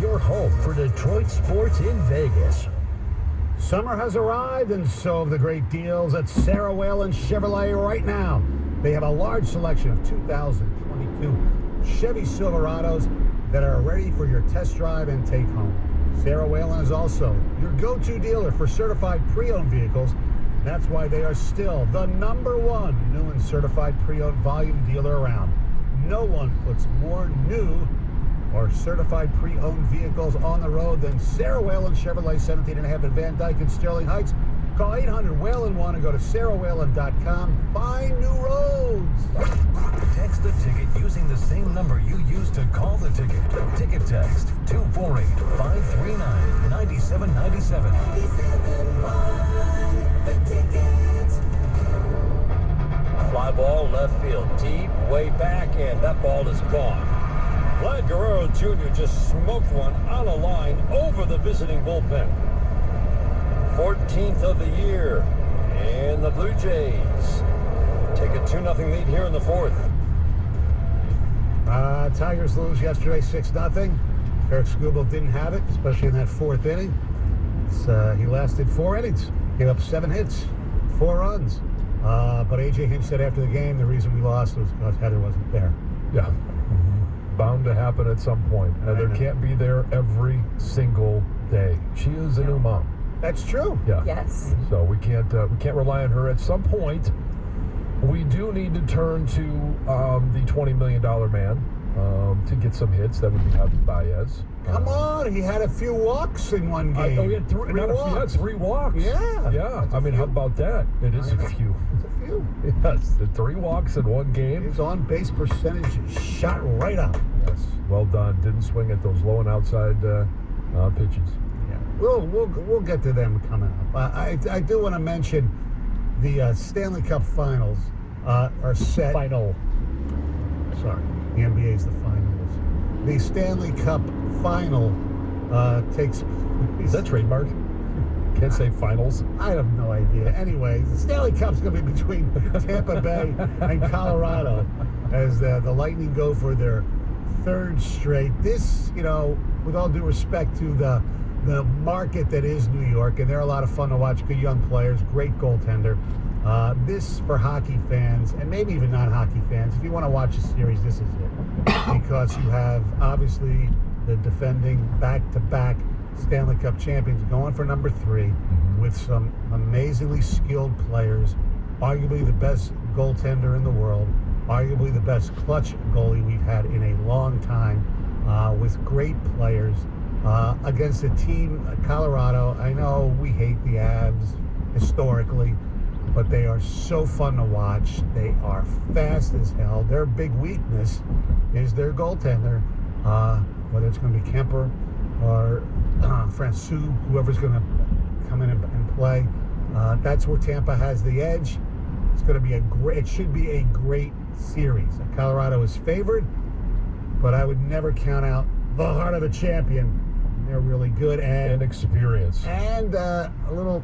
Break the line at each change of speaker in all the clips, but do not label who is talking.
your home for Detroit sports in Vegas.
Summer has arrived, and so have the great deals at Sarah Whalen Chevrolet right now. They have a large selection of 2022 Chevy Silverados that are ready for your test drive and take home. Sarah Whalen is also your go-to dealer for certified pre-owned vehicles. That's why they are still the #1 new and certified pre-owned volume dealer around. No one puts more new or certified pre-owned vehicles on the road than Sarah Whalen Chevrolet, 17.5 at Van Dyke and Sterling Heights. Call 800-WHALEN-1 and go to sarahwhalen.com. Find new roads.
Text the ticket using the same number you used to call the ticket. Ticket text 248-539-9797.
Fly ball left field, deep, way back, and that ball is gone. Vlad Guerrero Jr. just smoked one on a line over the visiting bullpen. 14th of the year, and the Blue Jays take a 2-0 lead here in the fourth.
Tigers lose yesterday 6-0. Eric Skubal didn't have it, especially in that fourth inning. He lasted 4 innings, gave up 7 hits, 4 runs. But A.J. Hinch said after the game the reason we lost was because Heather wasn't there.
Yeah. Bound to happen at some point. Heather can't be there every single day. She is a new mom.
That's true.
Yeah.
Yes.
So we can't rely on her. At some point, we do need to turn to the $20 million man to get some hits. That would be Javi Baez.
Come on, he had a few walks in one game.
He had 3 walks. 3 walks.
Yeah.
Yeah. I mean, how about that? It is a few.
It's a few.
Yes, 3 walks in one game.
His on-base percentage shot right up.
Yes, well done. Didn't swing at those low and outside pitches.
Yeah, we'll get to them coming up. I do want to mention the Stanley Cup Finals are set.
Final.
Sorry, the NBA is the finals. The Stanley Cup Final takes.
Is that trademark? Can't say finals.
I have no idea. Anyway, the Stanley Cup's going to be between Tampa Bay and Colorado as the Lightning go for their 3rd straight. This, with all due respect to the market that is New York, and they're a lot of fun to watch, good young players, great goaltender. This, for hockey fans, and maybe even non-hockey fans, if you want to watch a series, this is it. Because you have, obviously, the defending back-to-back Stanley Cup champions going for number 3 with some amazingly skilled players, arguably the best goaltender in the world, arguably the best clutch goalie we've had in a long time, with great players against a team, Colorado. I know we hate the Avs historically, but they are so fun to watch. They are fast as hell. Their big weakness is their goaltender, whether it's going to be Kemper or Francouz, whoever's going to come in and play. That's where Tampa has the edge. It's going to be it should be a great series. Colorado is favored, but I would never count out the heart of a champion. They're really good
and experience.
And a little,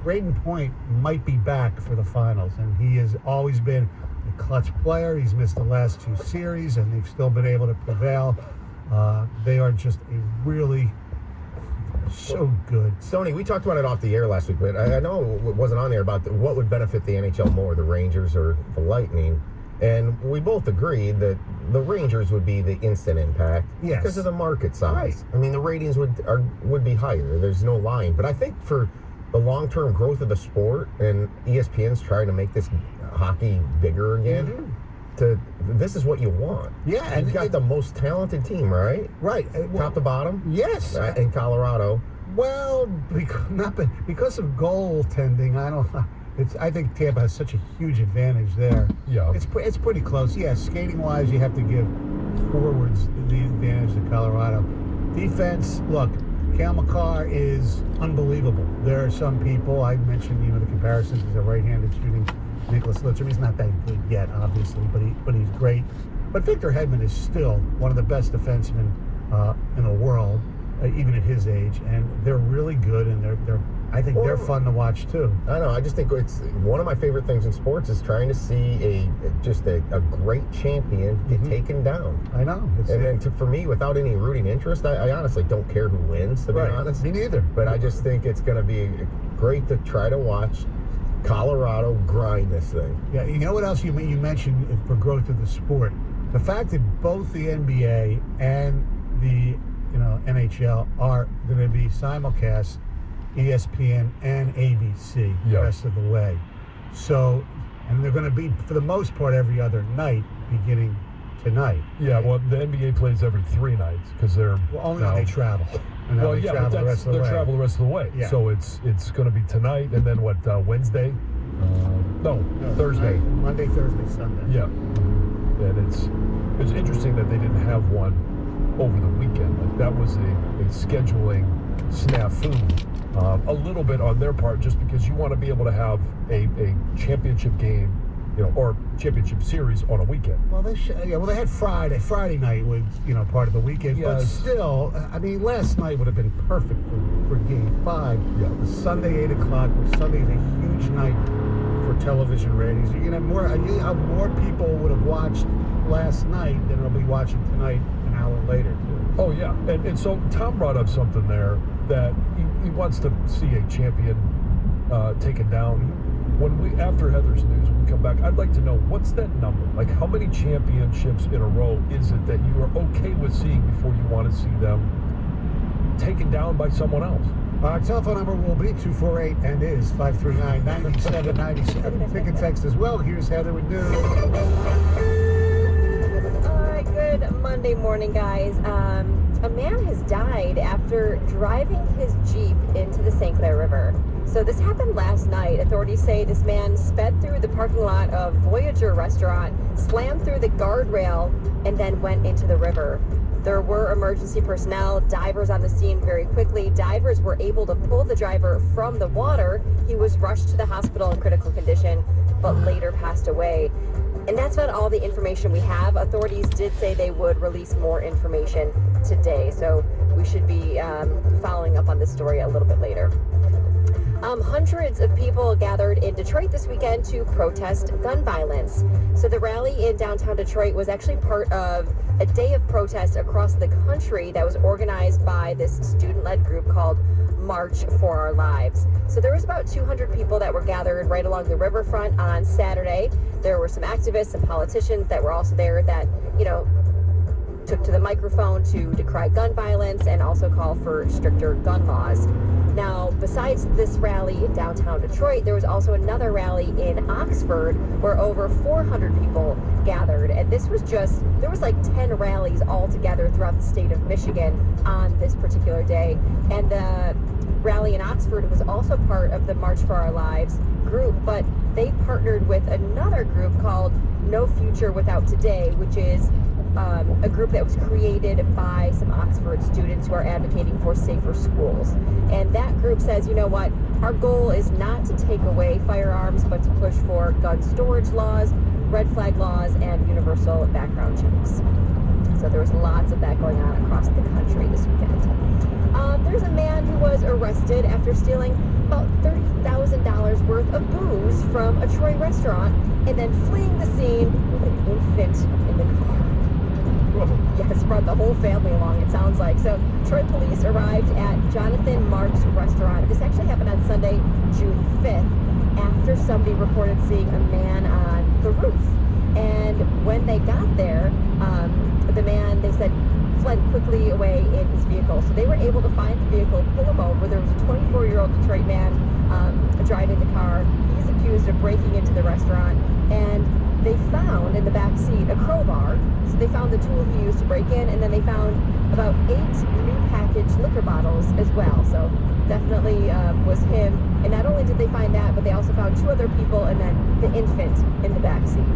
Braden Point might be back for the finals, and he has always been a clutch player. He's missed the last 2 series, and they've still been able to prevail. They are just so good.
Stoney, we talked about it off the air last week, but I know it wasn't on there about what would benefit the NHL more, the Rangers or the Lightning. And we both agreed that the Rangers would be the instant impact because of the market size.
Right.
I mean, the ratings would be higher. There's no lying. But I think for the long-term growth of the sport, and ESPN's trying to make this hockey bigger again, this is what you want.
Yeah.
And you've got the most talented team, right?
Right.
Top to bottom?
Yes.
In Colorado.
Well, because of goaltending, I think Tampa has such a huge advantage there.
Yeah.
It's pretty close. Yeah, skating-wise, you have to give forwards the advantage to Colorado. Defense, look, Cale Makar is unbelievable. There are some people, I mentioned, the comparisons to the right-handed shooting Nicholas Lidstrom. He's not that good yet, obviously, but he's great. But Victor Hedman is still one of the best defensemen in the world, even at his age. And they're really good, and they're I think they're fun to watch too.
I know. I just think it's one of my favorite things in sports is trying to see a great champion get taken down.
I know.
For me, without any rooting interest, I honestly don't care who wins, to be honest.
Me neither.
But I just think it's going to be great to try to watch Colorado grind this thing.
Yeah, you know what else you mentioned for growth of the sport? The fact that both the NBA and the NHL are going to be simulcast, ESPN and ABC the rest of the way. So, and they're going to be, for the most part, every other night beginning tonight.
Yeah, well, the NBA plays every 3 nights because they're
only when they travel. And
well,
they travel the rest of the way.
Travel the rest of the way.
Yeah.
So it's going to be tonight, and then what? Wednesday? No, Thursday.
Monday, Thursday, Sunday.
Yeah, and it's interesting that they didn't have one over the weekend. Like that was a scheduling snafu, a little bit on their part, just because you want to be able to have a championship game, or championship series on a weekend.
Well, they had Friday night was part of the weekend, but still, I mean, last night would have been perfect for Game 5.
Yeah,
the Sunday 8 o'clock. Sunday is a huge night for television ratings. You're gonna have more people would have watched last night than will be watching tonight an hour later too.
Oh yeah, and so Tom brought up something there that he wants to see a champion taken down. After Heather's news, when we come back, I'd like to know what's that number? Like, how many championships in a row is it that you are okay with seeing before you want to see them taken down by someone else?
Our telephone number will be 248 and is 539-9797. Ticket text as well. Here's Heather with news.
All right, good Monday morning, guys. A man has died after driving his Jeep into the St. Clair River. So this happened last night. Authorities say this man sped through the parking lot of Voyager Restaurant, slammed through the guardrail, and then went into the river. There were emergency personnel, divers on the scene very quickly. Divers were able to pull the driver from the water. He was rushed to the hospital in critical condition, but later passed away. And that's not all the information we have. Authorities did say they would release more information today, so we should be following up on this story a little bit later. Hundreds of people gathered in Detroit this weekend to protest gun violence. So the rally in downtown Detroit was actually part of a day of protest across the country that was organized by this student-led group called March for Our Lives. So there was about 200 people that were gathered right along the riverfront on Saturday. There were some activists and politicians that were also there that, took to the microphone to decry gun violence and also call for stricter gun laws. Now, besides this rally in downtown Detroit, there was also another rally in Oxford where over 400 people gathered. And there was like 10 rallies all together throughout the state of Michigan on this particular day. And the rally in Oxford was also part of the March for Our Lives group, but they partnered with another group called No Future Without Today, which is a group that was created by some Oxford students who are advocating for safer schools. And that group says, you know what, our goal is not to take away firearms, but to push for gun storage laws, red flag laws, and universal background checks. So there was lots of that going on across the country this weekend. There's a man who was arrested after stealing about $30,000 worth of booze from a Troy restaurant and then fleeing the scene with an infant in the car. Yes, brought the whole family along, it sounds like. So Troy police arrived at Jonathan Mark's restaurant. This actually happened on Sunday, June 5th, after somebody reported seeing a man on the roof. And when they got there, the man, they said, fled quickly away in his vehicle. So they were able to find the vehicle, pull him over. There was a 24-year-old Detroit man driving the car. He's accused of breaking into the restaurant, and they found in the back seat a crowbar. So they found the tool he used to break in, and then they found about 8 new packaged liquor bottles as well. So definitely was him. And not only did they find that, but they also found 2 other people and then the infant in the back seat.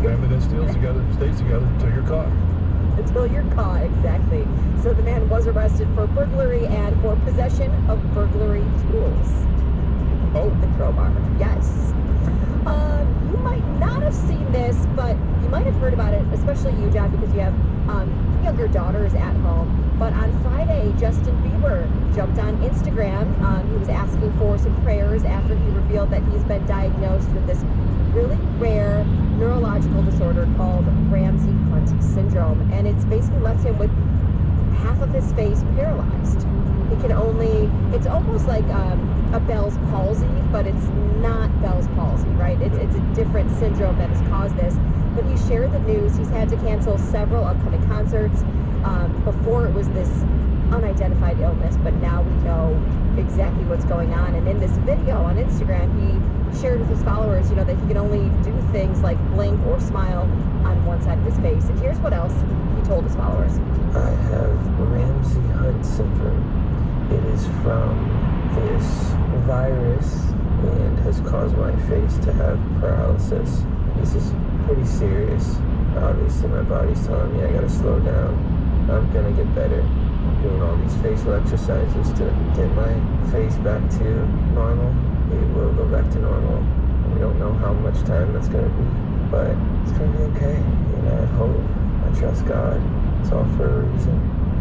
Family that steals together stays together until you're caught.
Until you're caught, exactly. So the man was arrested for burglary and for possession of burglary tools.
Oh.
The crowbar, yes. You might not have seen this, but you might have heard about it, especially you, John, because you have younger daughters at home. But on Friday, Justin Bieber jumped on Instagram. He was asking for some prayers after he revealed that he's been diagnosed with this really rare neurological disorder called Ramsay-Hunt syndrome. And it's basically left him with half of his face paralyzed. He can only, it's almost like a Bell's palsy, but it's not Bell's palsy, right? It's a different syndrome that has caused this. But he shared the news. He's had to cancel several upcoming concerts. Before it was this unidentified illness, but now we know exactly what's going on. And in this video on Instagram, he shared with his followers, that he can only do things like blink or smile on one side of his face. And here's what else he told his followers.
I have Ramsay-Hunt syndrome. It is from this virus and has caused my face to have paralysis. This is pretty serious. Obviously, my body's telling me I gotta slow down. I'm gonna get better. I'm doing all these facial exercises to get my face back to normal. It will go back to normal. We don't know how much time that's gonna be, but it's gonna be okay. I have hope. I trust God. It's all for a reason.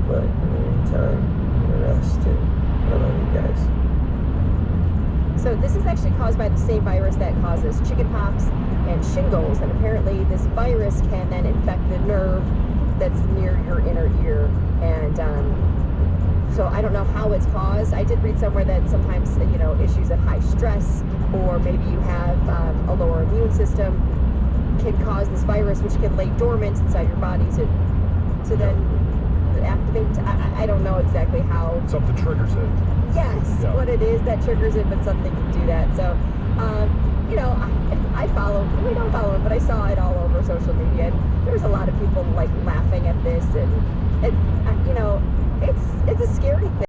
But in the meantime, I'm gonna rest, and I love you guys.
So this is actually caused by the same virus that causes chickenpox and shingles, and apparently this virus can then infect the nerve that's near your inner ear. And so I don't know how it's caused. I did read somewhere that sometimes, issues of high stress, or maybe you have a lower immune system, can cause this virus, which can lay dormant inside your body to then activate. I don't know exactly how.
Something triggers it.
Yes,
Yeah.
what it is that triggers it, but something can do that. So, I follow. We don't follow it, but I saw it all over social media, and there's a lot of people laughing at this, and it's a scary thing.